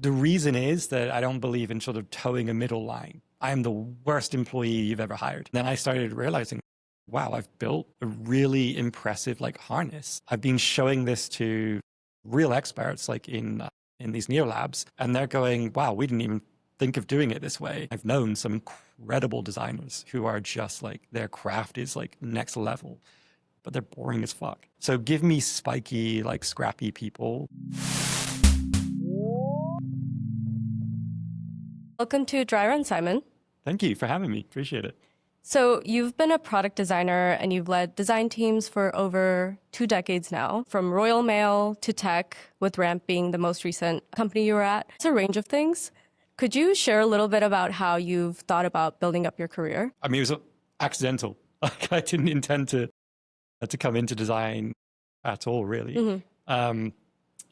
the reason is that I don't believe in sort of towing a middle line. I am the worst employee you've ever hired. Then I started realizing, wow, I've built a really impressive like harness. I've been showing this to real experts like in these neolabs, and they're going, wow, we didn't even think of doing it this way. I've known some incredible designers who are just like, their craft is like next level, but they're boring as fuck. So give me spiky, like scrappy people. Welcome to Dry Run, Simon. Thank you for having me. Appreciate it. So you've been a product designer and you've led design teams for over 2 decades now, from Royal Mail to tech, with Ramp being the most recent company you were at. It's a range of things. Could you share a little bit about how you've thought about building up your career? I mean, it was accidental. Like I didn't intend to come into design at all, really. Mm-hmm.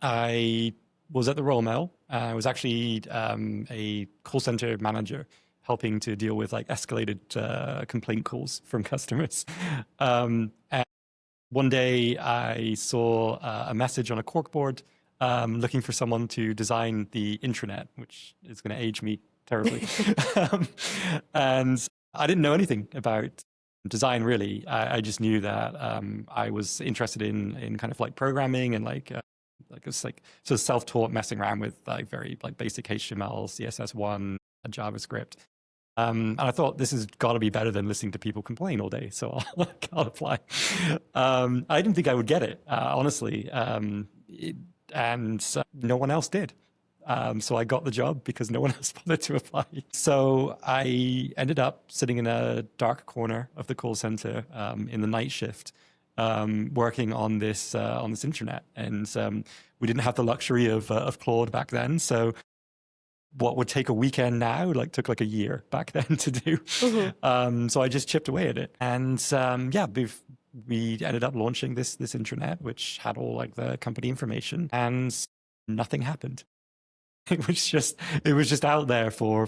I was at the Royal Mail. I was actually a call center manager, helping to deal with like escalated complaint calls from customers. And one day I saw a message on a corkboard looking for someone to design the intranet, which is going to age me terribly. And I didn't know anything about design, really. I just knew that I was interested in kind of like programming and like it's like sort of self-taught messing around with like very like basic HTML, CSS1, JavaScript. And I thought this has got to be better than listening to people complain all day. So I'll apply. I didn't think I would get it, honestly. And no one else did. So I got the job because no one else bothered to apply. So I ended up sitting in a dark corner of the call center in the night shift, working on this intranet. And we didn't have the luxury of Claude back then. So what would take a weekend now, like took like a year back then to do. Mm-hmm. So I just chipped away at it. And we ended up launching this intranet, which had all like the company information, and nothing happened. It was just out there for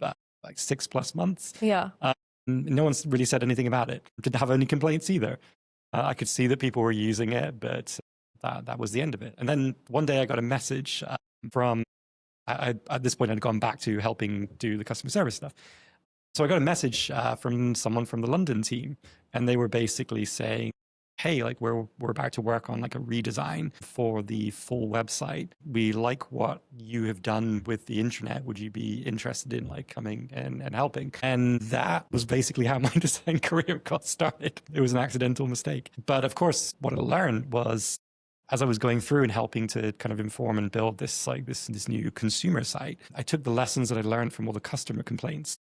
like 6+ months. Yeah. No one's really said anything about it. Didn't have any complaints either. I could see that people were using it, but that was the end of it. And then one day I got a message from, at this point I'd gone back to helping do the customer service stuff. So I got a message from someone from the London team, and they were basically saying, hey, like we're about to work on like a redesign for the full website. We like what you have done with the intranet. Would you be interested in like coming and helping? And that was basically how my design career got started. It was an accidental mistake. But of course, what I learned was, as I was going through and helping to kind of inform and build this new consumer site, I took the lessons that I learned from all the customer complaints.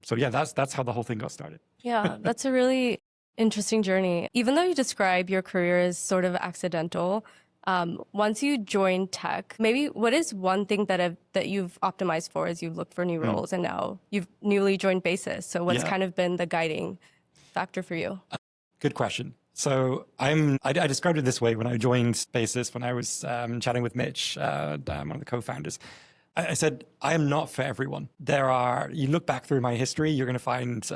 So yeah, that's how the whole thing got started. Yeah, that's a really interesting journey. Even though you describe your career as sort of accidental, once you joined tech, maybe what is one thing that you've optimized for as you've looked for new roles, and now you've newly joined Basis? So what's kind of been the guiding factor for you? Good question. So I described it this way when I joined Basis, when I was chatting with Mitch, one of the co-founders. I said, I am not for everyone. You look back through my history, you're going to find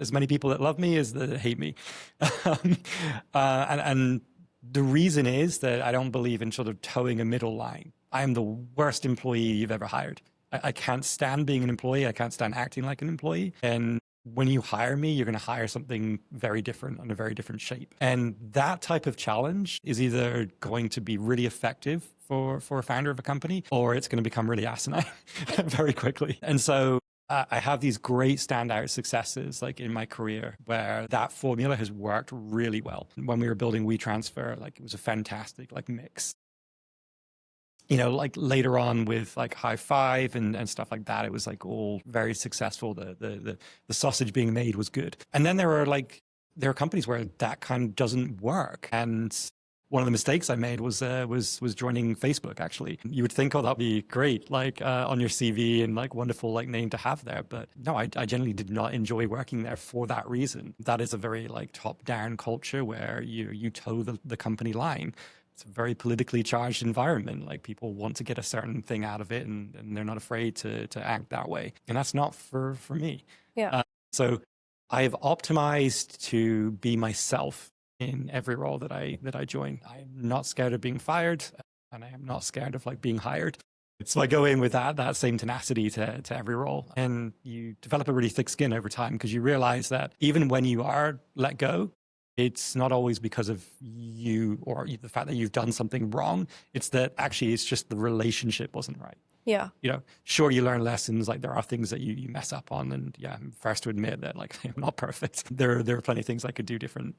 as many people that love me as that hate me. And the reason is that I don't believe in sort of towing a middle line. I am the worst employee you've ever hired. I can't stand being an employee. I can't stand acting like an employee. And when you hire me, you're going to hire something very different in a very different shape. And that type of challenge is either going to be really effective for a founder of a company, or it's going to become really asinine very quickly. And so I have these great standout successes like in my career where that formula has worked really well. When we were building WeTransfer, like it was a fantastic like mix. You know, like later on with like High Five and stuff like that, it was like all very successful. The sausage being made was good. And then there are companies where that kind of doesn't work. And one of the mistakes I made was joining Facebook, actually. You would think, oh, that'd be great, like on your CV and like wonderful like name to have there. But no, I generally did not enjoy working there for that reason. That is a very like top-down culture where you toe the company line. It's a very politically charged environment. Like people want to get a certain thing out of it, and they're not afraid to act that way. And that's not for me. Yeah. So I have optimized to be myself in every role that I join. I'm not scared of being fired, and I am not scared of like being hired. So I go in with that same tenacity to every role, and you develop a really thick skin over time because you realize that even when you are let go, it's not always because of you or the fact that you've done something wrong. It's that actually it's just the relationship wasn't right. Yeah. You know, sure, you learn lessons, like there are things that you mess up on, and yeah, I'm first to admit that like I'm not perfect. There are plenty of things I could do different,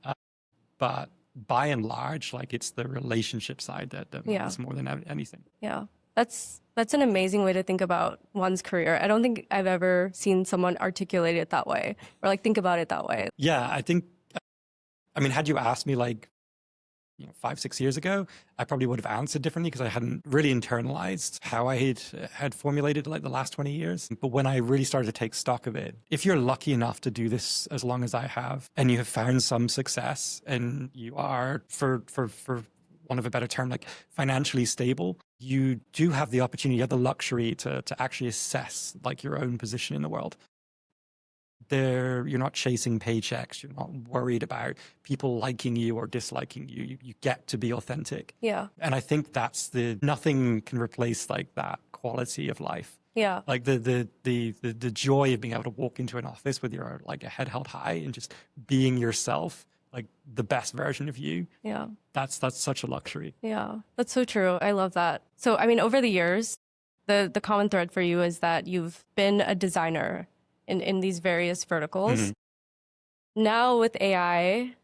but by and large, like it's the relationship side that matters more than anything. Yeah. That's an amazing way to think about one's career. I don't think I've ever seen someone articulate it that way or like think about it that way. Yeah, I mean, had you asked me like 5, 6 years ago, I probably would have answered differently because I hadn't really internalized how I had formulated like the last 20 years. But when I really started to take stock of it, if you're lucky enough to do this as long as I have, and you have found some success, and you are, for want of a better term, like financially stable, you do have the opportunity, you have the luxury to actually assess like your own position in the world. You're not chasing paychecks. You're not worried about people liking you or disliking you. You get to be authentic. Yeah. And I think nothing can replace like that quality of life. Yeah. Like the joy of being able to walk into an office with your like a head held high and just being yourself, like the best version of you. Yeah. That's such a luxury. Yeah. That's so true. I love that. So, I mean, over the years, the common thread for you is that you've been a designer in these various verticals. Mm-hmm. Now with AI,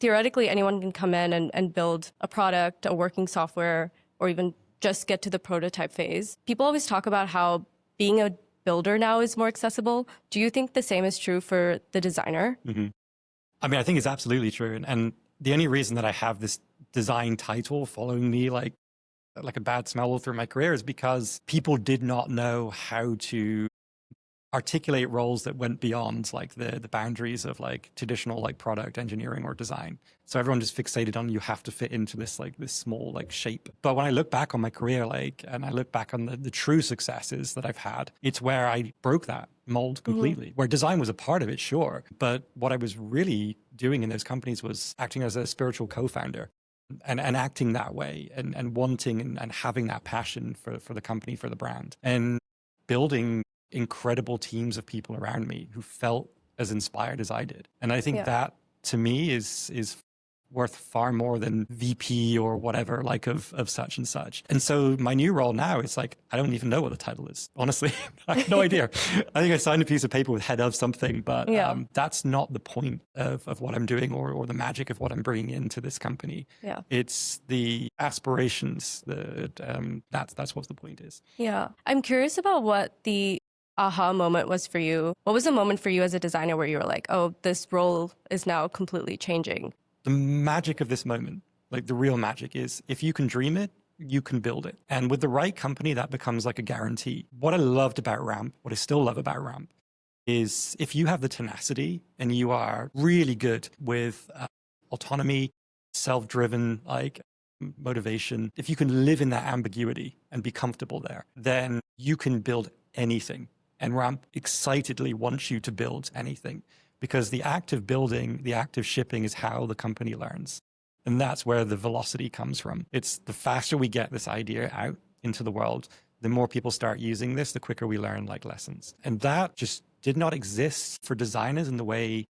theoretically, anyone can come in and build a product, a working software, or even just get to the prototype phase. People always talk about how being a builder now is more accessible. Do you think the same is true for the designer? Mm-hmm. I mean, I think it's absolutely true. And the only reason that I have this design title following me like a bad smell through my career is because people did not know how to articulate roles that went beyond like the boundaries of like traditional like product engineering or design. So everyone just fixated on you have to fit into this small like shape. But when I look back on my career, and I look back on the true successes that I've had, it's where I broke that mold completely, where design was a part of it, sure. But what I was really doing in those companies was acting as a spiritual co-founder. And acting that way and wanting and having that passion for the company, for the brand, and building incredible teams of people around me who felt as inspired as I did. And I think that to me is worth far more than VP or whatever, like of such and such. And so my new role now is like, I don't even know what the title is. Honestly, I have no idea. I think I signed a piece of paper with head of something, but that's not the point of what I'm doing or the magic of what I'm bringing into this company. Yeah. It's the aspirations that's what the point is. Yeah. I'm curious about what the aha moment was for you. What was the moment for you as a designer where you were like, oh, this role is now completely changing? The magic of this moment, like the real magic, is if you can dream it, you can build it. And with the right company, that becomes like a guarantee. What I loved about Ramp, what I still love about Ramp, is if you have the tenacity and you are really good with autonomy, self-driven, like motivation, if you can live in that ambiguity and be comfortable there, then you can build anything. And Ramp excitedly wants you to build anything. Because the act of building, the act of shipping is how the company learns. And that's where the velocity comes from. It's the faster we get this idea out into the world, the more people start using this, the quicker we learn like lessons. And that just did not exist for designers in the way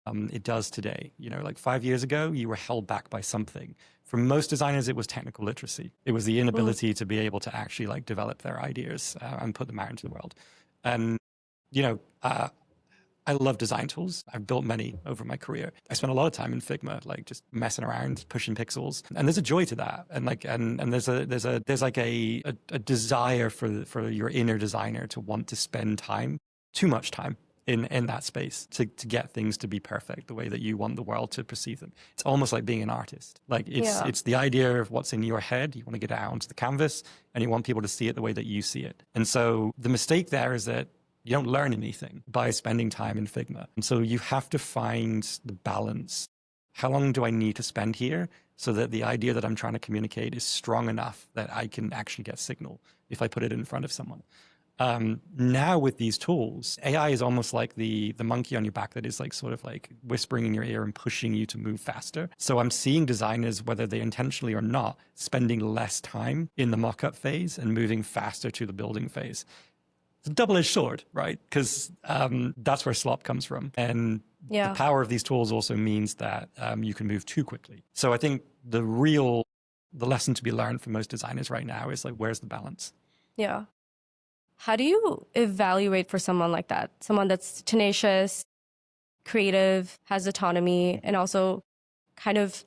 it does today. Like 5 years ago, you were held back by something. For most designers, it was technical literacy. It was the inability to be able to actually like develop their ideas and put them out into the world. And, I love design tools. I've built many over my career. I spent a lot of time in Figma, like just messing around, pushing pixels. And there's a joy to that. And like, and there's like a desire for your inner designer to want to spend time, too much time in that space to get things to be perfect the way that you want the world to perceive them. It's almost like being an artist. Like it's the idea of what's in your head. You want to get it out onto the canvas and you want people to see it the way that you see it. And so the mistake there is that you don't learn anything by spending time in Figma. And so you have to find the balance. How long do I need to spend here so that the idea that I'm trying to communicate is strong enough that I can actually get signal if I put it in front of someone? Now with these tools, AI is almost like the monkey on your back that is like sort of like whispering in your ear and pushing you to move faster. So I'm seeing designers, whether they intentionally or not, spending less time in the mock-up phase and moving faster to the building phase. It's a double-edged sword, right? Because that's where slop comes from. And the power of these tools also means that you can move too quickly. So I think the lesson to be learned for most designers right now is like, where's the balance? Yeah. How do you evaluate for someone like that? Someone that's tenacious, creative, has autonomy, and also kind of,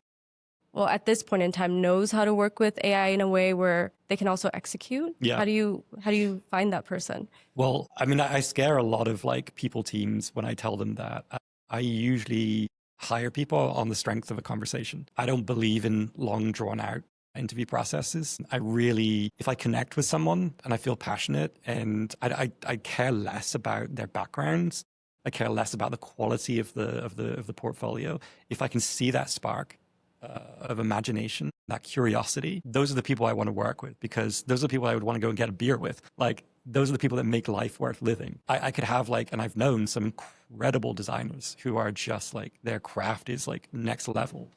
well, at this point in time, knows how to work with AI in a way where they can also execute? Yeah. How do you find that person? Well, I mean, I scare a lot of like people teams when I tell them that. I usually hire people on the strength of a conversation. I don't believe in long drawn out interview processes. I really, if I connect with someone and I feel passionate and I care less about their backgrounds, I care less about the quality of the portfolio. If I can see that spark of imagination, that curiosity, those are the people I want to work with, because those are the people I would want to go and get a beer with. Like, those are the people that make life worth living. I could have like, and I've known some incredible designers who are just like, their craft is like next level,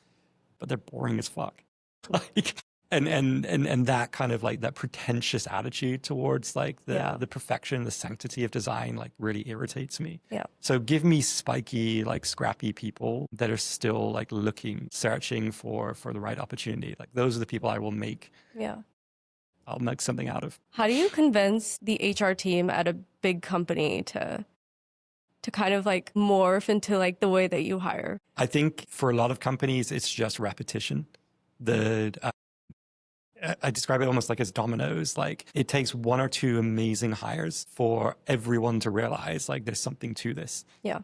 but they're boring as fuck. Like, and that kind of like that pretentious attitude towards like the perfection, the sanctity of design, like really irritates me. Yeah. So give me spiky, like scrappy people that are still like looking, searching for the right opportunity. Like, those are the people I will make. Yeah. I'll make something out of. How do you convince the HR team at a big company to kind of like morph into like the way that you hire? I think for a lot of companies, it's just repetition. I describe it almost like as dominoes. Like, it takes one or two amazing hires for everyone to realize like there's something to this. Yeah.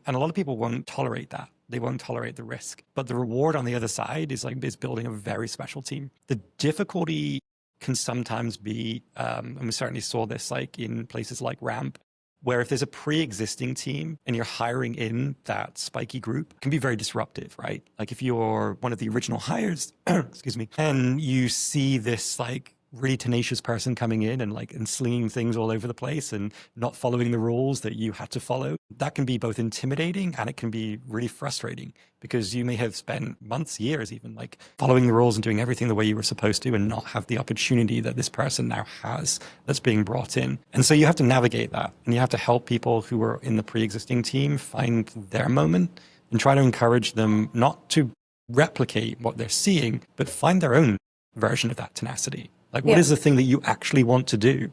And a lot of people won't tolerate that. They won't tolerate the risk. But the reward on the other side is building a very special team. The difficulty can sometimes be, and we certainly saw this like in places like Ramp, where if there's a pre-existing team and you're hiring in that spiky group, it can be very disruptive, right? Like, if you're one of the original hires, excuse me, and you see this like really tenacious person coming in and slinging things all over the place and not following the rules that you had to follow, that can be both intimidating and it can be really frustrating, because you may have spent months, years even, like following the rules and doing everything the way you were supposed to, and not have the opportunity that this person now has that's being brought in. And so you have to navigate that, and you have to help people who are in the pre-existing team find their moment and try to encourage them not to replicate what they're seeing, but find their own version of that tenacity. Like, what is the thing that you actually want to do?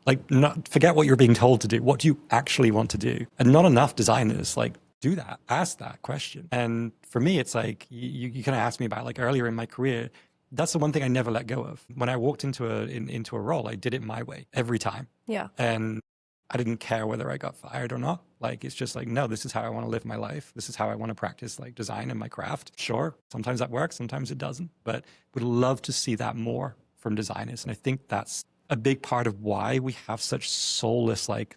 Like, not forget what you're being told to do. What do you actually want to do? And not enough designers like do that, ask that question. And for me, it's like, you kind of asked me about like earlier in my career. That's the one thing I never let go of. When I walked into a role, I did it my way every time. Yeah. And I didn't care whether I got fired or not. Like, it's just like, no, this is how I want to live my life. This is how I want to practice like design and my craft. Sure, sometimes that works, sometimes it doesn't, but would love to see that more from designers. And I think that's a big part of why we have such soulless like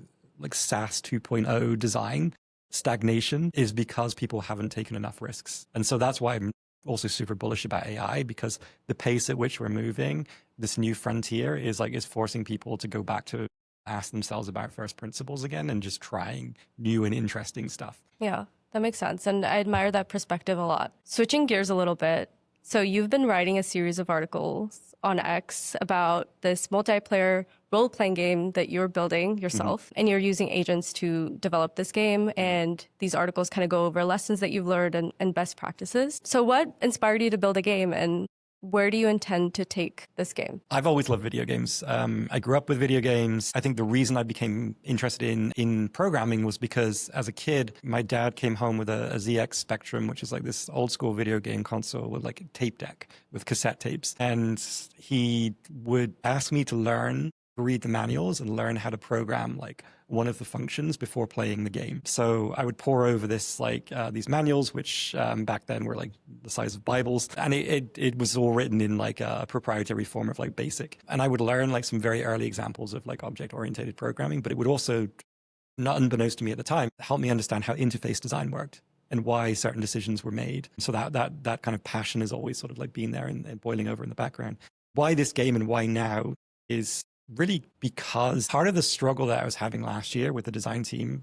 SaaS 2.0 design stagnation, is because people haven't taken enough risks. And so that's why I'm also super bullish about AI, because the pace at which we're moving, this new frontier is forcing people to go back to ask themselves about first principles again and just trying new and interesting stuff. Yeah, that makes sense. And I admire that perspective a lot. Switching gears a little bit. So you've been writing a series of articles on X about this multiplayer role-playing game that you're building yourself, and you're using agents to develop this game. And these articles kind of go over lessons that you've learned and best practices. So what inspired you to build a game, and where do you intend to take this game? I've always loved video games. I grew up with video games. I think the reason I became interested in programming was because as a kid, my dad came home with a ZX Spectrum, which is like this old school video game console with like a tape deck with cassette tapes. And he would ask me to read the manuals and learn how to program like one of the functions before playing the game. So I would pore over this these manuals, which back then were like the size of Bibles, and it was all written in like a proprietary form of like BASIC. And I would learn like some very early examples of like object-oriented programming, but it would also, not unbeknownst to me at the time, help me understand how interface design worked and why certain decisions were made. So that kind of passion has always sort of like been there and boiling over in the background. Why this game and why now is really because part of the struggle that I was having last year with the design team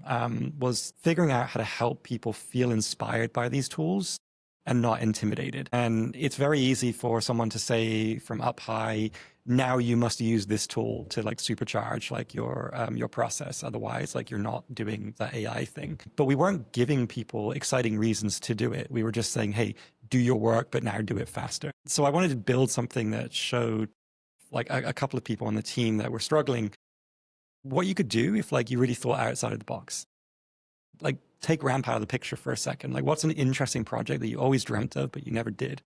was figuring out how to help people feel inspired by these tools and not intimidated. And it's very easy for someone to say from up high, now you must use this tool to like supercharge like your process. Otherwise, like you're not doing the AI thing. But we weren't giving people exciting reasons to do it. We were just saying, hey, do your work, but now do it faster. So I wanted to build something that showed like a couple of people on the team that were struggling what you could do if like you really thought outside of the box. Like take ramp out of the picture for a second. Like what's an interesting project that you always dreamt of, but you never did?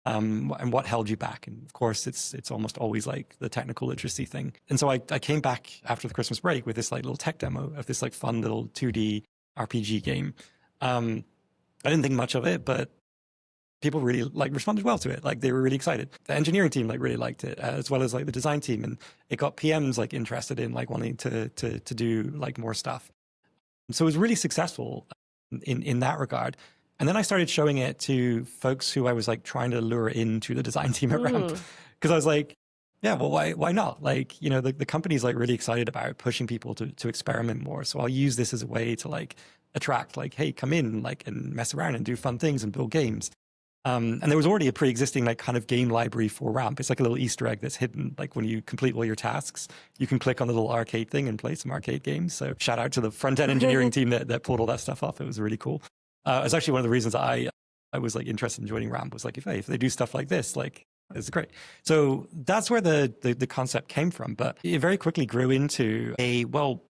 And what held you back? And of course, it's almost always like the technical literacy thing. And so I came back after the Christmas break with this like little tech demo of this like fun little 2D RPG game. I didn't think much of it, but people really like responded well to it. Like they were really excited. The engineering team like really liked it, as well as like the design team, and it got PMs like interested in like wanting to do like more stuff. So it was really successful in that regard. And then I started showing it to folks who I was like trying to lure into the design team at Ramp, because I was like, yeah, well, why not? Like, you know, the company's like really excited about pushing people to experiment more. So I'll use this as a way to like attract like, hey, come in like and mess around and do fun things and build games. And there was already a pre-existing like kind of game library for Ramp. It's like a little Easter egg that's hidden. Like when you complete all your tasks, you can click on the little arcade thing and play some arcade games. So shout out to the front-end engineering team that pulled all that stuff off. It was really cool. It's actually one of the reasons I was like interested in joining Ramp, was like, if they do stuff like this, like it's great. So that's where the concept came from. But it very quickly grew into well,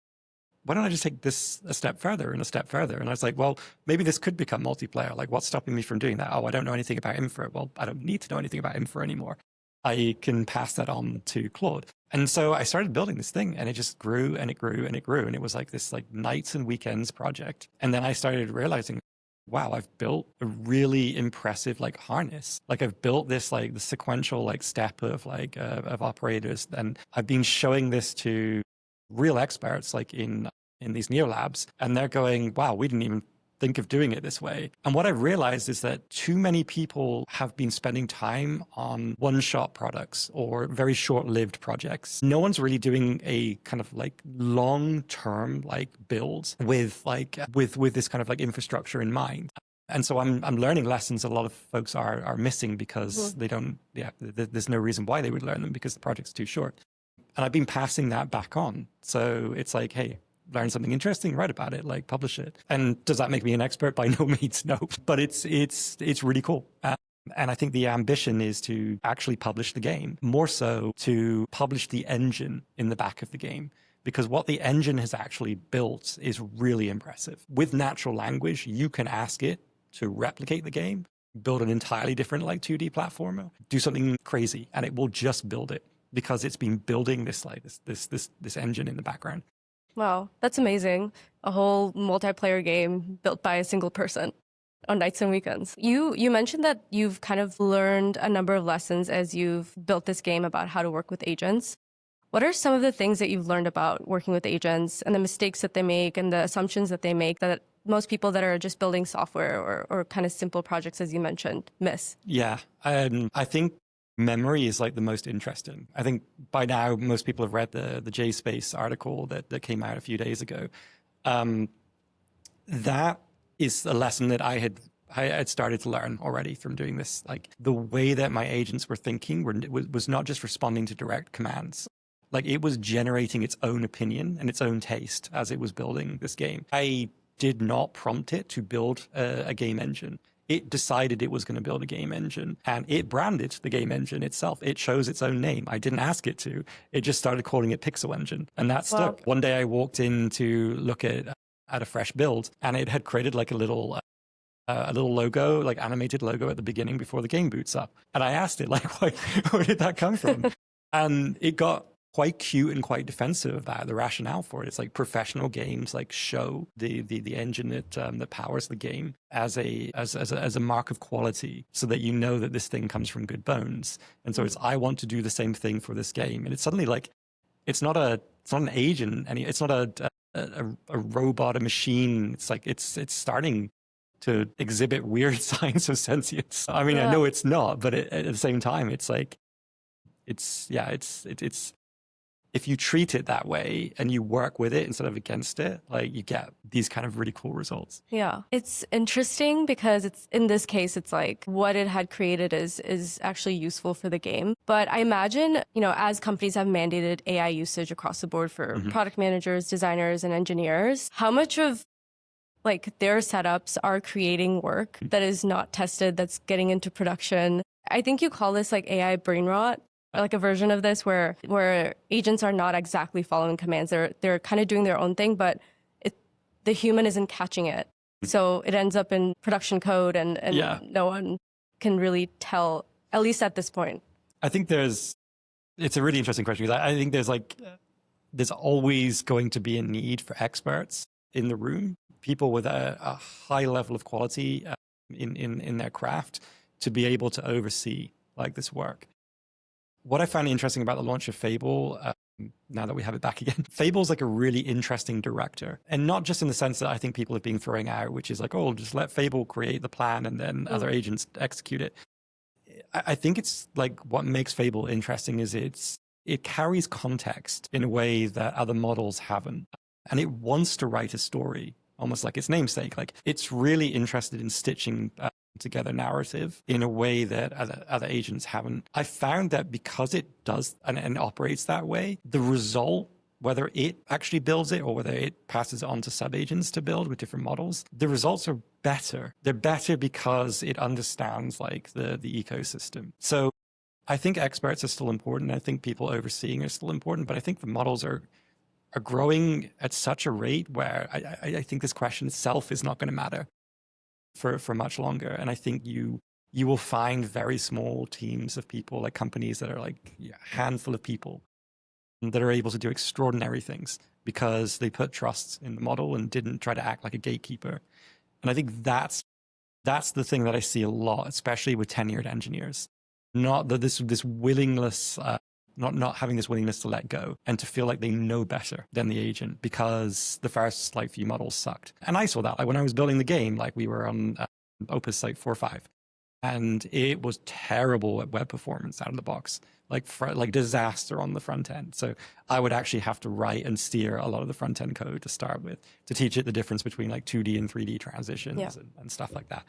why don't I just take this a step further and a step further? And I was like, well, maybe this could become multiplayer. Like, what's stopping me from doing that? Oh, I don't know anything about infra. Well, I don't need to know anything about infra anymore. I can pass that on to Claude. And so I started building this thing, and it just grew and it grew and it grew. And it was like this like nights and weekends project. And then I started realizing, wow, I've built a really impressive like harness. Like I've built this like the sequential like step of like of operators. And I've been showing this to real experts like in these neolabs, and they're going, wow, we didn't even think of doing it this way. And what I realized is that too many people have been spending time on one-shot products or very short-lived projects. No one's really doing a kind of like long-term like build with this kind of like infrastructure in mind. And so I'm learning lessons a lot of folks are missing because they don't, there's no reason why they would learn them because the project's too short. And I've been passing that back on. So it's like, hey, learn something interesting, write about it, like publish it. And does that make me an expert? By no means, no. But it's really cool. And I think the ambition is to actually publish the game, more so to publish the engine in the back of the game. Because what the engine has actually built is really impressive. With natural language, you can ask it to replicate the game, build an entirely different like 2D platformer, do something crazy, and it will just build it, because it's been building this like this engine in the background. Wow, that's amazing. A whole multiplayer game built by a single person on nights and weekends. You mentioned that you've kind of learned a number of lessons as you've built this game about how to work with agents. What are some of the things that you've learned about working with agents and the mistakes that they make and the assumptions that they make that most people that are just building software or kind of simple projects, as you mentioned, miss? Yeah, I think memory is like the most interesting. I think by now most people have read the JSpace article that came out a few days ago. That is a lesson that I had started to learn already from doing this. Like the way that my agents were thinking was not just responding to direct commands. Like it was generating its own opinion and its own taste as it was building this game. I did not prompt it to build a game engine. It decided it was going to build a game engine, and it branded the game engine itself. It chose its own name. I didn't ask it to. It just started calling it Pixel Engine, and that stuck. Wow. One day I walked in to look at a fresh build, and it had created like a little logo, like animated logo at the beginning before the game boots up. And I asked it, like, where did that come from? And it got quite cute and quite defensive about the rationale for it. It's like professional games like show the engine that powers the game as a mark of quality, so that you know that this thing comes from good bones. And so I want to do the same thing for this game. And it's suddenly like it's not an agent, and it's not a robot, a machine. It's like it's starting to exhibit weird signs of sentience. I mean, I know it's not, but at the same time, it's like it's if you treat it that way and you work with it instead of against it, like you get these kind of really cool results. Yeah. It's interesting because it's in this case, it's like what it had created is actually useful for the game. But I imagine, as companies have mandated AI usage across the board for product managers, designers, and engineers, how much of like their setups are creating work that is not tested, that's getting into production? I think you call this like AI brain rot, like a version of this where agents are not exactly following commands. They're kind of doing their own thing, but the human isn't catching it. So it ends up in production code and no one can really tell, at least at this point. I think it's a really interesting question because I think there's always going to be a need for experts in the room, people with a high level of quality in their craft to be able to oversee like this work. What I found interesting about the launch of Fable, now that we have it back again, Fable's like a really interesting director. And not just in the sense that I think people have been throwing out, which is like, oh, just let Fable create the plan and then other agents execute it. I think it's like what makes Fable interesting is it carries context in a way that other models haven't. And it wants to write a story, almost like its namesake. Like it's really interested in stitching together narrative in a way that other agents haven't. I found that because it does and operates that way, the result, whether it actually builds it or whether it passes it on to sub-agents to build with different models, the results are better. They're better because it understands like the ecosystem. So I think experts are still important. I think people overseeing are still important, but I think the models are growing at such a rate where I think this question itself is not going to matter for much longer. And I think you will find very small teams of people, like companies that are like a handful of people that are able to do extraordinary things because they put trust in the model and didn't try to act like a gatekeeper. And I think that's the thing that I see a lot, especially with tenured engineers. Not that this willingness, not having this willingness to let go and to feel like they know better than the agent because the first like few models sucked. And I saw that like when I was building the game, like we were on Opus like 4 or 5, and it was terrible at web performance out of the box, like disaster on the front end. So I would actually have to write and steer a lot of the front end code to start with to teach it the difference between like 2D and 3D transitions and stuff like that.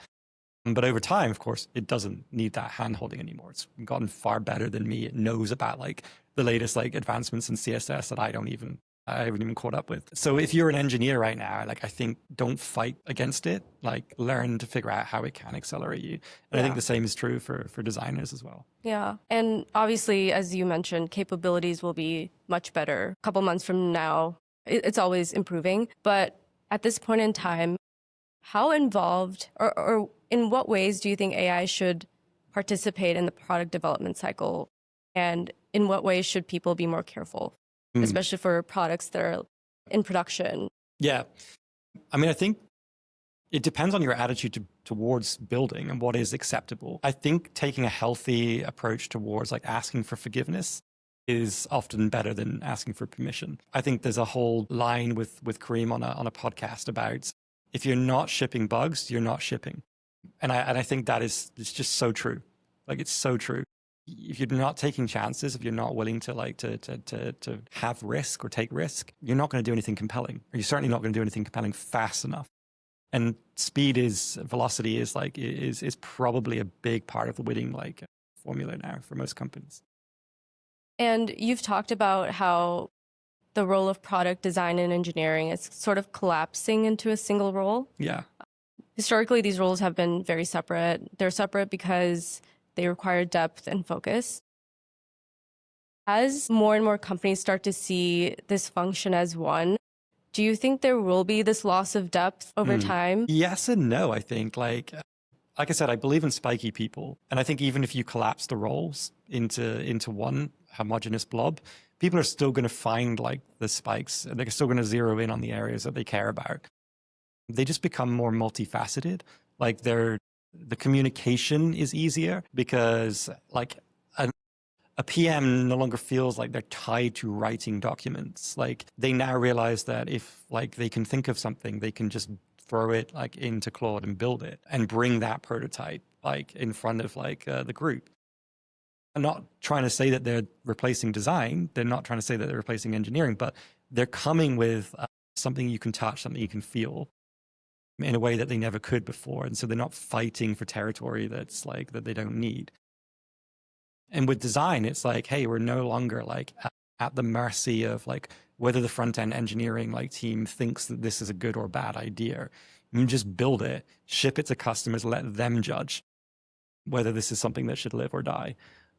But over time, of course, it doesn't need that hand-holding anymore. It's gotten far better than me. It knows about like the latest like advancements in CSS that I haven't even caught up with. So if you're an engineer right now, like I think don't fight against it. Like learn to figure out how it can accelerate you. And I think the same is true for designers as well. Yeah. And obviously, as you mentioned, capabilities will be much better a couple months from now. It's always improving. But at this point in time, how involved or in what ways do you think AI should participate in the product development cycle? And in what ways should people be more careful, especially for products that are in production? Yeah. I mean, I think it depends on your attitude towards building and what is acceptable. I think taking a healthy approach towards like asking for forgiveness is often better than asking for permission. I think there's a whole line with Kareem on a podcast about if you're not shipping bugs, you're not shipping. And I think that it's just so true. Like it's so true. If you're not taking chances, if you're not willing to like to have risk or take risk, you're not going to do anything compelling. Or you're certainly not going to do anything compelling fast enough. And velocity is probably a big part of the winning like formula now for most companies. And you've talked about how the role of product design and engineering is sort of collapsing into a single role. Yeah. Historically, these roles have been very separate. They're separate because they require depth and focus. As more and more companies start to see this function as one, do you think there will be this loss of depth over time? Yes and no, I think. Like I said, I believe in spiky people. And I think even if you collapse the roles into one homogeneous blob, people are still going to find like the spikes. They're still going to zero in on the areas that they care about. They just become more multifaceted. Like the communication is easier because like a PM no longer feels like they're tied to writing documents. Like they now realize that if like they can think of something, they can just throw it like into Claude and build it and bring that prototype like in front of like the group. not trying to say that they're replacing design. They're not trying to say that they're replacing engineering, but they're coming with something you can touch, something you can feel in a way that they never could before. And so they're not fighting for territory that's like that they don't need. And with design, it's like, hey, we're no longer like at the mercy of like whether the front end engineering like team thinks that this is a good or bad idea. You just build it, ship it to customers, let them judge whether this is something that should live or die.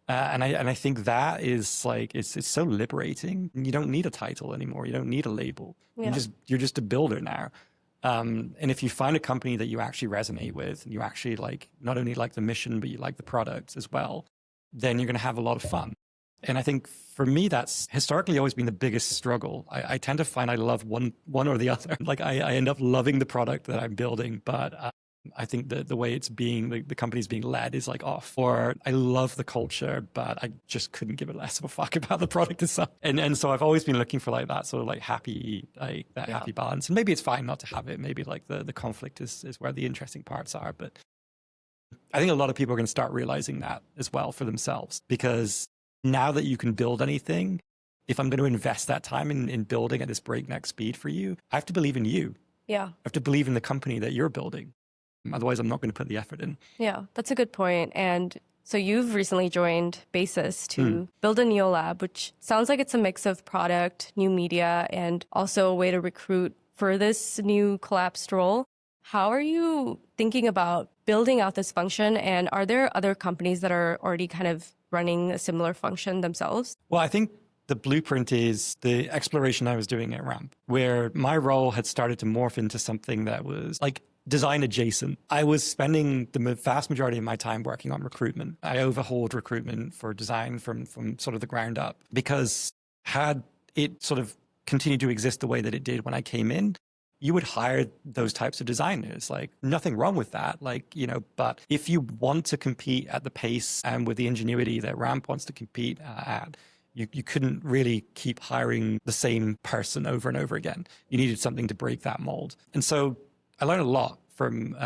And I think that is like it's so liberating. You don't need a title anymore. You don't need a label. Yeah. You're just a builder now. And if you find a company that you actually resonate with, and you actually like not only like the mission but you like the product as well, then you're going to have a lot of fun. And I think for me, that's historically always been the biggest struggle. I tend to find I love one or the other. Like I end up loving the product that I'm building, but I think that the way it's being, the company's being led is like off. Or I love the culture, but I just couldn't give it less of a fuck about the product itself. And so I've always been looking for like that sort of like happy, like that happy balance. And maybe it's fine not to have it. Maybe like the conflict is where the interesting parts are. But I think a lot of people are going to start realizing that as well for themselves, because now that you can build anything, if I'm going to invest that time in building at this breakneck speed for you, I have to believe in you. Yeah. I have to believe in the company that you're building. Otherwise, I'm not going to put the effort in. Yeah, that's a good point. And so you've recently joined Basis to build a neolab, which sounds like it's a mix of product, new media, and also a way to recruit for this new collapsed role. How are you thinking about building out this function? And are there other companies that are already kind of running a similar function themselves? Well, I think the blueprint is the exploration I was doing at Ramp, where my role had started to morph into something that was like design adjacent. I was spending the vast majority of my time working on recruitment. I overhauled recruitment for design from sort of the ground up, because had it sort of continued to exist the way that it did when I came in, you would hire those types of designers. Like nothing wrong with that. Like, you know, but if you want to compete at the pace and with the ingenuity that Ramp wants to compete at, you couldn't really keep hiring the same person over and over again. You needed something to break that mold. And so I learned a lot from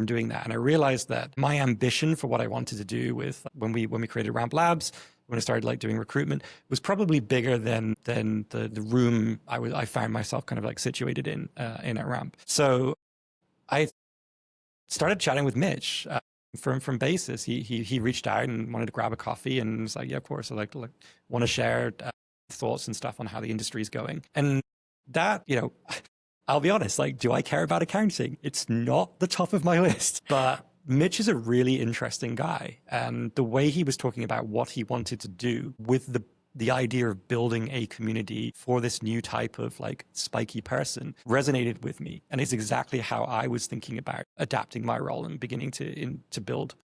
doing that. And I realized that my ambition for what I wanted to do with when we created Ramp Labs, when I started like doing recruitment, was probably bigger than the room I found myself kind of like situated in at Ramp. So I started chatting with Mitch from Basis. He reached out and wanted to grab a coffee, and was like, yeah, of course, I like want to share thoughts and stuff on how the industry is going. And that, you know, I'll be honest, like, do I care about accounting? It's not the top of my list, but Mitch is a really interesting guy. And the way he was talking about what he wanted to do with the idea of building a community for this new type of like spiky person resonated with me. And it's exactly how I was thinking about adapting my role and beginning to build.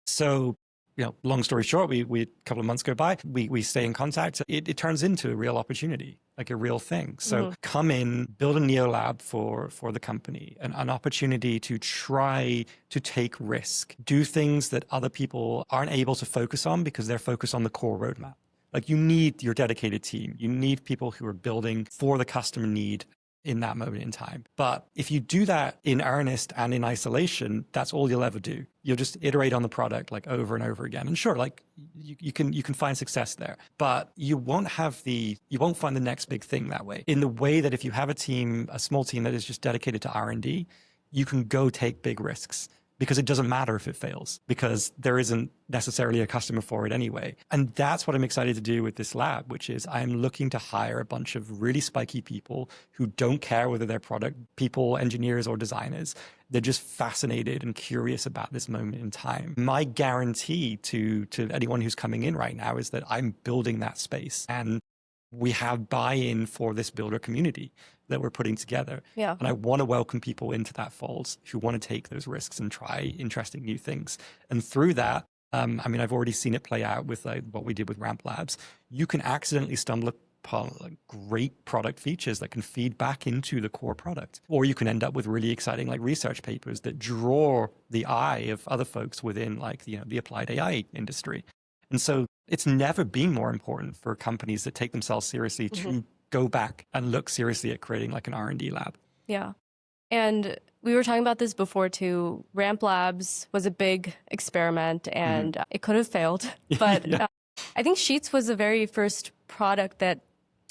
So, you know, long story short, we a couple of months go by, we stay in contact. It turns into a real opportunity, like a real thing. So come in, build a neolab for the company, an opportunity to try to take risk, do things that other people aren't able to focus on because they're focused on the core roadmap. Like you need your dedicated team. You need people who are building for the customer need in that moment in time. But if you do that in earnest and in isolation, that's all you'll ever do. You'll just iterate on the product like over and over again. And sure, like you can find success there, but you won't find the next big thing that way. In the way that if you have a small team that is just dedicated to R&D, you can go take big risks. Because it doesn't matter if it fails, because there isn't necessarily a customer for it anyway. And that's what I'm excited to do with this lab, which is I'm looking to hire a bunch of really spiky people who don't care whether they're product people, engineers, or designers. They're just fascinated and curious about this moment in time. My guarantee to anyone who's coming in right now is that I'm building that space. And we have buy-in for this builder community that we're putting together. Yeah. And I want to welcome people into that fold who want to take those risks and try interesting new things. And through that, I mean, I've already seen it play out with like what we did with Ramp Labs. You can accidentally stumble upon like great product features that can feed back into the core product. Or you can end up with really exciting like research papers that draw the eye of other folks within like, you know, the applied AI industry. And so it's never been more important for companies that take themselves seriously to go back and look seriously at creating like an R&D lab. Yeah. And We were talking about this before too. Ramp Labs was a big experiment and it could have failed. But Yeah. I think Sheets was the very first product that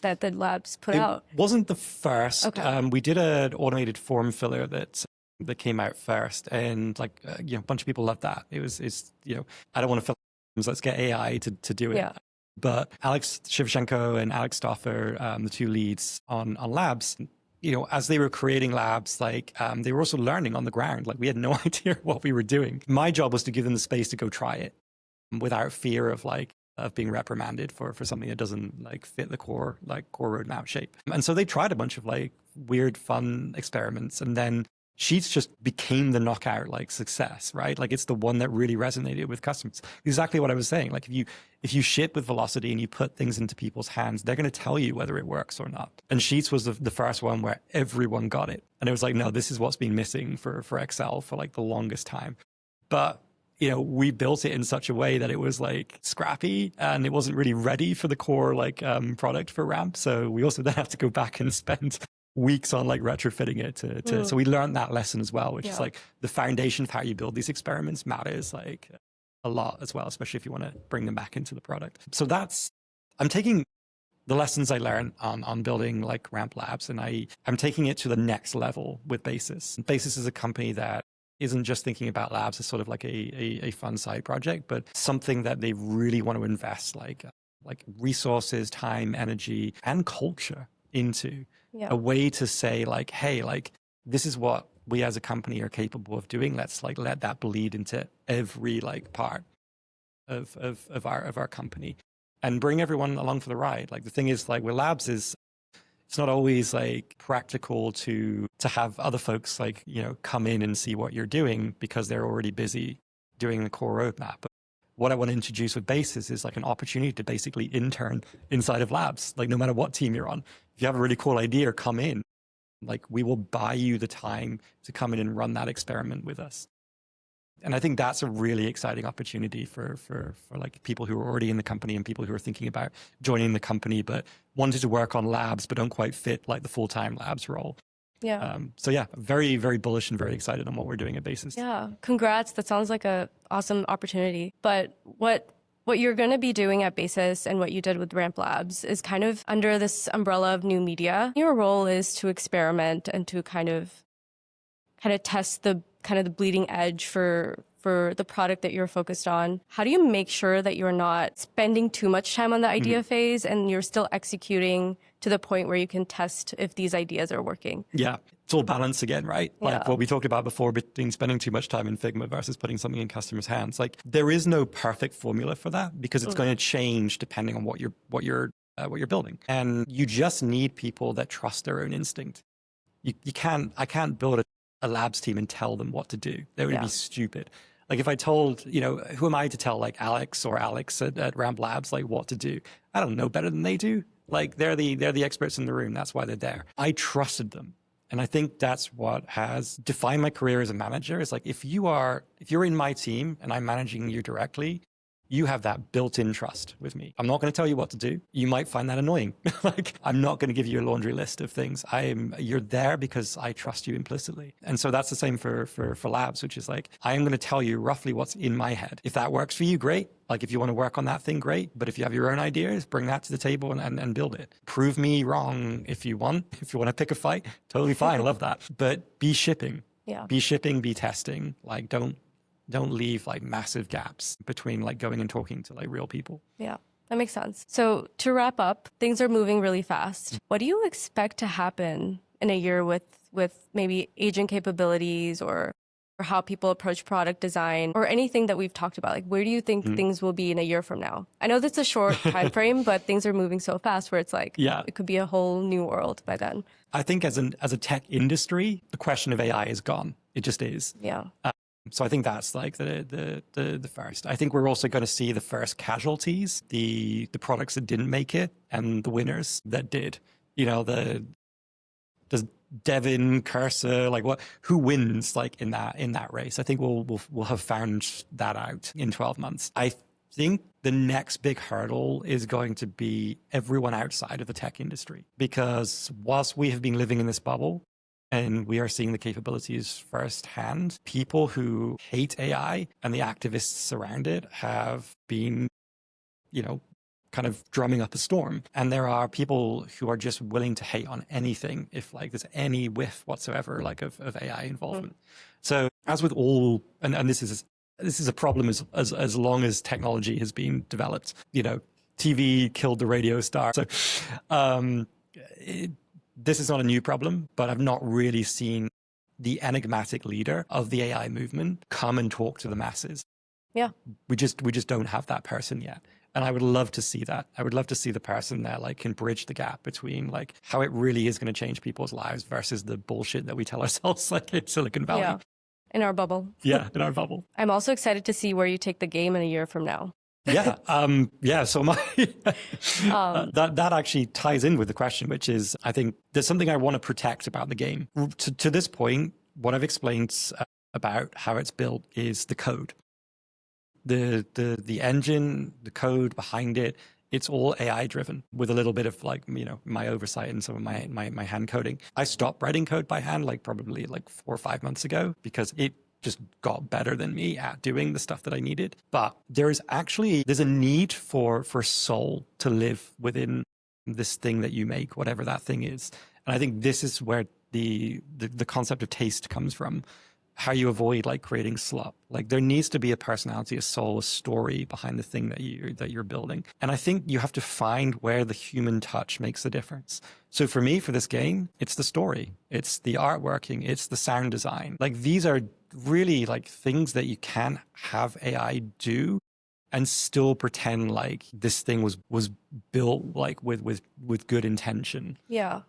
the labs put out. It wasn't the first. Okay. We did an automated form filler that came out first, and like a bunch of people loved that. It's I don't want to fill forms, let's get AI to do it. Yeah. But Alex Shevchenko and Alex Stoffer, the two leads on labs, as they were creating labs, like they were also learning on the ground. Like we had no idea what we were doing. My job was to give them the space to go try it without fear of being reprimanded for something that doesn't like fit the core roadmap shape. And so they tried a bunch of like weird, fun experiments, and then Sheets just became the knockout like success, right? Like it's the one that really resonated with customers. Exactly what I was saying. Like if you ship with velocity and you put things into people's hands, they're going to tell you whether it works or not. And Sheets was the first one where everyone got it, and it was like, no, this is what's been missing for Excel for like the longest time. But we built it in such a way that it was like scrappy and it wasn't really ready for the core product for Ramp. So we also then have to go back and spend weeks on like retrofitting it so we learned that lesson as well, which is like the foundation of how you build these experiments matters like a lot as well, especially if you want to bring them back into the product. So I'm taking the lessons I learned on building like Ramp Labs, and I'm taking it to the next level with Basis. Basis is a company that isn't just thinking about labs as sort of like a fun side project, but something that they really want to invest like resources, time, energy, and culture into. A way to say like, hey, like this is what we as a company are capable of doing. Let's like let that bleed into every like part of our company and bring everyone along for the ride. Like the thing is like with labs is it's not always like practical to have other folks like, come in and see what you're doing because they're already busy doing the core roadmap. But what I want to introduce with Basis is like an opportunity to basically intern inside of labs, like no matter what team you're on. If you have a really cool idea, come in. Like we will buy you the time to come in and run that experiment with us. And I think that's a really exciting opportunity for like people who are already in the company and people who are thinking about joining the company, but wanted to work on labs, but don't quite fit like the full-time labs role. Yeah. So yeah, very, very bullish and very excited on what we're doing at Basis. Yeah. Congrats. That sounds like a awesome opportunity. But what you're going to be doing at Basis and what you did with Ramp Labs is kind of under this umbrella of new media. Your role is to experiment and to kind of test the bleeding edge for the product that you're focused on. How do you make sure that you're not spending too much time on the idea phase and you're still executing to the point where you can test if these ideas are working? Yeah, it's all balance again, right? Like what we talked about before between spending too much time in Figma versus putting something in customers' hands. Like there is no perfect formula for that because it's going to change depending on what you're building. And you just need people that trust their own instinct. I can't build a labs team and tell them what to do. That would be stupid. Like if I told, who am I to tell like Alex at Ramp Labs like what to do? I don't know better than they do. Like they're the experts in the room. That's why they're there. I trusted them. And I think that's what has defined my career as a manager. Is like if you're in my team and I'm managing you directly, you have that built-in trust with me. I'm not going to tell you what to do. You might find that annoying. Like I'm not going to give you a laundry list of things. You're there because I trust you implicitly. And so that's the same for labs, which is like, I am going to tell you roughly what's in my head. If that works for you, great. Like if you want to work on that thing, great. But if you have your own ideas, bring that to the table and build it. Prove me wrong if you want. If you want to pick a fight, totally fine. Love that. But be shipping. Yeah. Be shipping, be testing. Like don't leave like massive gaps between like going and talking to like real people. Yeah, that makes sense. So to wrap up, things are moving really fast. What do you expect to happen in a year with maybe agent capabilities or how people approach product design or anything that we've talked about? Like where do you think things will be in a year from now? I know that's a short time frame, but things are moving so fast where it's like, it could be a whole new world by then. I think as a tech industry, the question of AI is gone. It just is. Yeah. So I think that's like the first. I think we're also going to see the first casualties, the products that didn't make it, and the winners that did. Does Devin, Cursor, like who wins like in that race? I think we'll have found that out in 12 months. I think the next big hurdle is going to be everyone outside of the tech industry, because whilst we have been living in this bubble, and we are seeing the capabilities firsthand. People who hate AI and the activists around it have been, kind of drumming up a storm. And there are people who are just willing to hate on anything if like there's any whiff whatsoever like of AI involvement. So as with all, and this is a problem as long as technology has been developed. TV killed the radio star. So this is not a new problem, but I've not really seen the enigmatic leader of the AI movement come and talk to the masses. Yeah. We just don't have that person yet. And I would love to see that. I would love to see the person that like can bridge the gap between like how it really is going to change people's lives versus the bullshit that we tell ourselves like in Silicon Valley. Yeah. In our bubble. Yeah, in our bubble. I'm also excited to see where you take the game in a year from now. Yeah. So that actually ties in with the question, which is, I think there's something I want to protect about the game. To this point, what I've explained about how it's built is the code. The engine, the code behind it, it's all AI driven with a little bit of like, my oversight and some of my hand coding. I stopped writing code by hand like probably like 4 or 5 months ago because it just got better than me at doing the stuff that I needed. But there's a need for soul to live within this thing that you make, whatever that thing is. And I think this is where the concept of taste comes from. How you avoid like creating slop. Like there needs to be a personality, a soul, a story behind the thing that you're building. And I think you have to find where the human touch makes a difference. So for me, for this game, it's the story, it's the artworking, it's the sound design. Like these are really like things that you can have AI do and still pretend like this thing was built like with good intention. Yeah.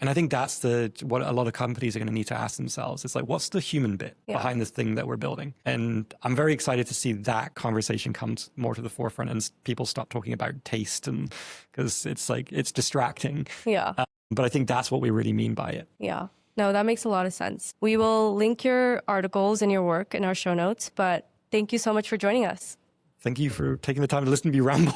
And I think that's what a lot of companies are going to need to ask themselves. It's like, what's the human bit behind this thing that we're building? And I'm very excited to see that conversation come more to the forefront and people stop talking about taste, and because it's like, it's distracting. Yeah. But I think that's what we really mean by it. Yeah. No, that makes a lot of sense. We will link your articles and your work in our show notes, but thank you so much for joining us. Thank you for taking the time to listen to me ramble.